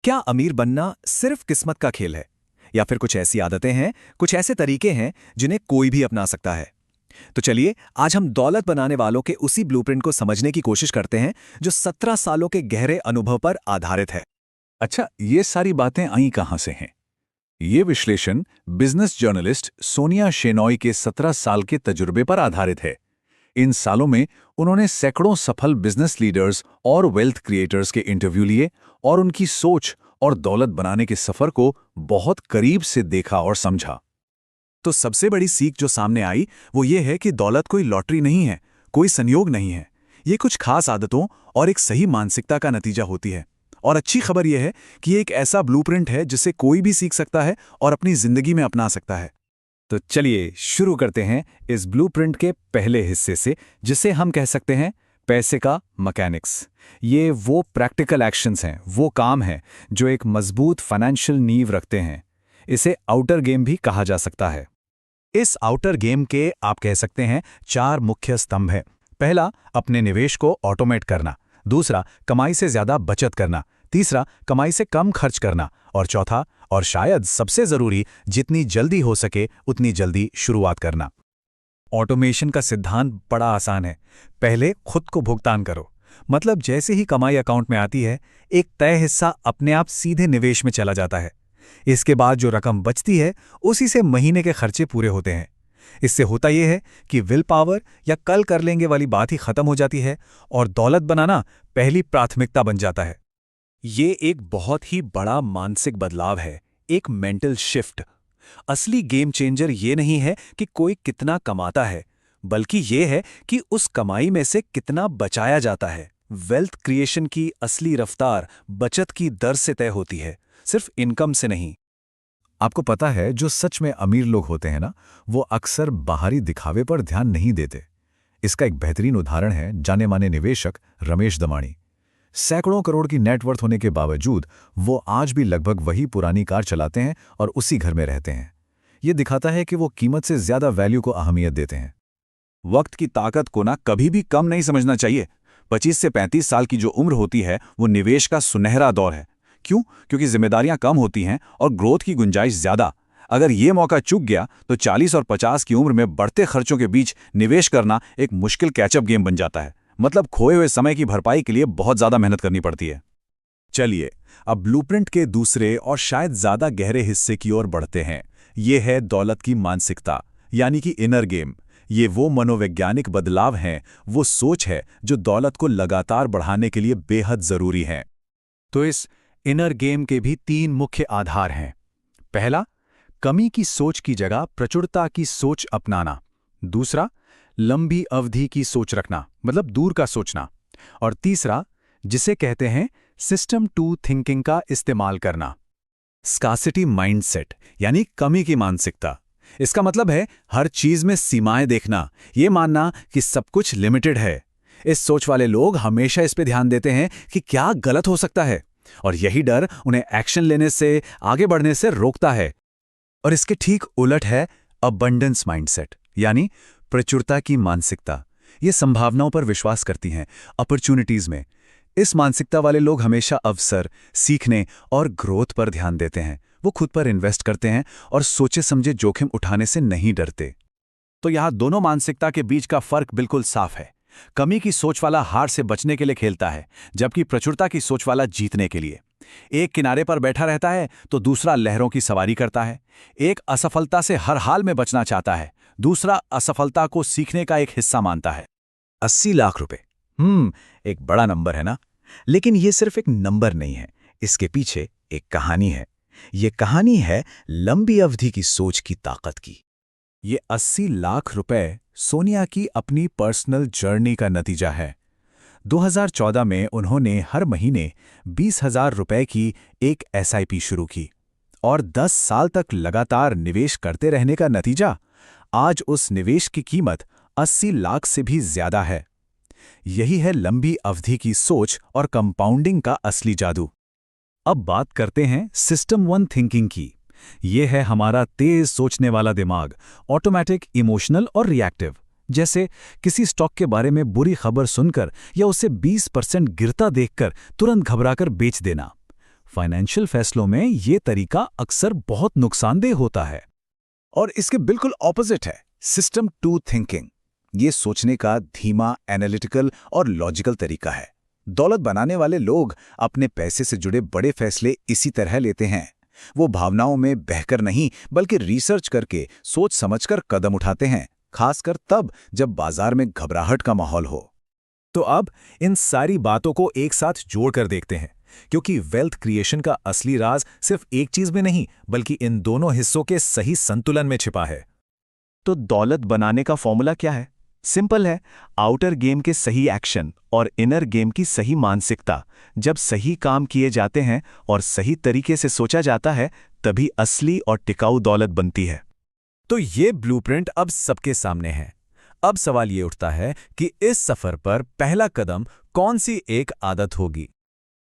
क्या अमीर बनना सिर्फ किस्मत का खेल है, या फिर कुछ ऐसी आदतें हैं, कुछ ऐसे तरीके हैं जिन्हें कोई भी अपना सकता है? तो चलिए आज हम दौलत बनाने वालों के उसी ब्लूप्रिंट को समझने की कोशिश करते हैं जो 17 सालों के गहरे अनुभव पर आधारित है। अच्छा, ये सारी बातें आई कहाँ से हैं? ये विश्लेषण बिजनेस जर्नलिस्ट सोनिया शेनॉय के 17 साल के तजुर्बे पर आधारित है। इन सालों में उन्होंने सैकड़ों सफल बिजनेस लीडर्स और वेल्थ क्रिएटर्स के इंटरव्यू लिए और उनकी सोच और दौलत बनाने के सफर को बहुत करीब से देखा और समझा। तो सबसे बड़ी सीख जो सामने आई वो ये है कि दौलत कोई लॉटरी नहीं है, कोई संयोग नहीं है। ये कुछ खास आदतों और एक सही मानसिकता का नतीजा होती है। और अच्छी खबर यह है कि ये एक ऐसा ब्लूप्रिंट है जिसे कोई भी सीख सकता है और अपनी जिंदगी में अपना सकता है। तो चलिए शुरू करते हैं इस ब्लूप्रिंट के पहले हिस्से से, जिसे हम कह सकते हैं पैसे का मैकेनिक्स। ये वो प्रैक्टिकल एक्शंस हैं, वो काम हैं जो एक मजबूत फाइनेंशियल नींव रखते हैं। इसे आउटर गेम भी कहा जा सकता है। इस आउटर गेम के आप कह सकते हैं 4 मुख्य स्तंभ हैं। पहला, अपने निवेश को ऑटोमेट करना। दूसरा, कमाई से ज्यादा बचत करना। तीसरा, कमाई से कम खर्च करना। और चौथा, और शायद सबसे जरूरी, जितनी जल्दी हो सके उतनी जल्दी शुरुआत करना। ऑटोमेशन का सिद्धांत बड़ा आसान है। पहले खुद को भुगतान करो, मतलब जैसे ही कमाई अकाउंट में आती है, एक तय हिस्सा अपने आप सीधे निवेश में चला जाता है। इसके बाद जो रकम बचती है उसी से महीने के खर्चे पूरे होते हैं। इससे होता यह है कि विल पावर या कल कर लेंगे वाली बात ही खत्म हो जाती है और दौलत बनाना पहली प्राथमिकता बन जाता है। ये एक बहुत ही बड़ा मानसिक बदलाव है, एक मेंटल शिफ्ट। असली गेम चेंजर ये नहीं है कि कोई कितना कमाता है, बल्कि ये है कि उस कमाई में से कितना बचाया जाता है। वेल्थ क्रिएशन की असली रफ्तार बचत की दर से तय होती है, सिर्फ इनकम से नहीं। आपको पता है, जो सच में अमीर लोग होते हैं ना, वो अक्सर बाहरी दिखावे पर ध्यान नहीं देते। इसका एक बेहतरीन उदाहरण है जाने माने निवेशक रमेश दमानी। सैकड़ों करोड़ की नेटवर्थ होने के बावजूद वो आज भी लगभग वही पुरानी कार चलाते हैं और उसी घर में रहते हैं। ये दिखाता है कि वो कीमत से ज्यादा वैल्यू को अहमियत देते हैं। वक्त की ताकत को ना कभी भी कम नहीं समझना चाहिए। 25 से 35 साल की जो उम्र होती है वो निवेश का सुनहरा दौर है। क्यों? क्योंकि जिम्मेदारियां कम होती हैं और ग्रोथ की गुंजाइश ज्यादा। अगर ये मौका चूक गया तो 40 और 50 की उम्र में बढ़ते खर्चों के बीच निवेश करना एक मुश्किल कैचअप गेम बन जाता है। मतलब खोए हुए समय की भरपाई के लिए बहुत ज्यादा मेहनत करनी पड़ती है। चलिए अब ब्लूप्रिंट के दूसरे और शायद ज्यादा गहरे हिस्से की ओर बढ़ते हैं। ये है दौलत की मानसिकता, यानी कि इनर गेम। ये वो मनोवैज्ञानिक बदलाव हैं, वो सोच है जो दौलत को लगातार बढ़ाने के लिए बेहद जरूरी है। तो इस इनर गेम के भी 3 मुख्य आधार हैं। पहला, कमी की सोच की जगह प्रचुरता की सोच अपनाना। दूसरा, लंबी अवधि की सोच रखना, मतलब दूर का सोचना। और तीसरा, जिसे कहते हैं सिस्टम 2 थिंकिंग का इस्तेमाल करना। स्कार्सिटी माइंडसेट, यानी कमी की मानसिकता। इसका मतलब है हर चीज में सीमाएं देखना, ये मानना कि सब कुछ लिमिटेड है। इस सोच वाले लोग हमेशा इस पे ध्यान देते हैं कि क्या गलत हो सकता है, और यही डर उन्हें एक्शन लेने से, आगे बढ़ने से रोकता है। और इसके ठीक उलट है अबंडेंस माइंडसेट, यानी प्रचुरता की मानसिकता। ये संभावनाओं पर विश्वास करती हैं, अपॉर्चुनिटीज में। इस मानसिकता वाले लोग हमेशा अवसर, सीखने और ग्रोथ पर ध्यान देते हैं। वो खुद पर इन्वेस्ट करते हैं और सोचे समझे जोखिम उठाने से नहीं डरते। तो यहाँ दोनों मानसिकता के बीच का फर्क बिल्कुल साफ है। कमी की सोच वाला हार से बचने के लिए खेलता है, जबकि प्रचुरता की सोच वाला जीतने के लिए। एक किनारे पर बैठा रहता है तो दूसरा लहरों की सवारी करता है। एक असफलता से हर हाल में बचना चाहता है, दूसरा असफलता को सीखने का एक हिस्सा मानता है। 80 लाख रुपए, एक बड़ा नंबर है ना? लेकिन ये सिर्फ एक नंबर नहीं है, इसके पीछे एक कहानी है। ये कहानी है लंबी अवधि की सोच की ताकत की। ये 80 लाख रुपए सोनिया की अपनी पर्सनल जर्नी का नतीजा है। 2014 में उन्होंने हर महीने 20,000 रुपए की एक एसआईपी शुरू की, और 10 साल तक लगातार निवेश करते रहने का नतीजा, आज उस निवेश की कीमत 80 लाख से भी ज्यादा है। यही है लंबी अवधि की सोच और कंपाउंडिंग का असली जादू। अब बात करते हैं सिस्टम 1 थिंकिंग की। यह है हमारा तेज सोचने वाला दिमाग, ऑटोमेटिक, इमोशनल और रिएक्टिव। जैसे किसी स्टॉक के बारे में बुरी खबर सुनकर या उसे 20% गिरता देखकर तुरंत घबराकर बेच देना। फाइनेंशियल फैसलों में ये तरीका अक्सर बहुत नुकसानदेह होता है। और इसके बिल्कुल ऑपोजिट है सिस्टम 2 थिंकिंग। ये सोचने का धीमा, एनालिटिकल और लॉजिकल तरीका है। दौलत बनाने वाले लोग अपने पैसे से जुड़े बड़े फैसले इसी तरह लेते हैं। वो भावनाओं में बहकर नहीं, बल्कि रिसर्च करके, सोच समझकर कदम उठाते हैं, खासकर तब जब बाजार में घबराहट का माहौल हो। तो अब इन सारी बातों को एक साथ जोड़कर देखते हैं, क्योंकि वेल्थ क्रिएशन का असली राज सिर्फ एक चीज में नहीं, बल्कि इन दोनों हिस्सों के सही संतुलन में छिपा है। तो दौलत बनाने का फॉर्मूला क्या है? सिंपल है, आउटर गेम के सही एक्शन और इनर गेम की सही मानसिकता। जब सही काम किए जाते हैं और सही तरीके से सोचा जाता है, तभी असली और टिकाऊ दौलत बनती है। तो ये ब्लूप्रिंट अब सबके सामने है। अब सवाल ये उठता है कि इस सफर पर पहला कदम कौन सी एक आदत होगी?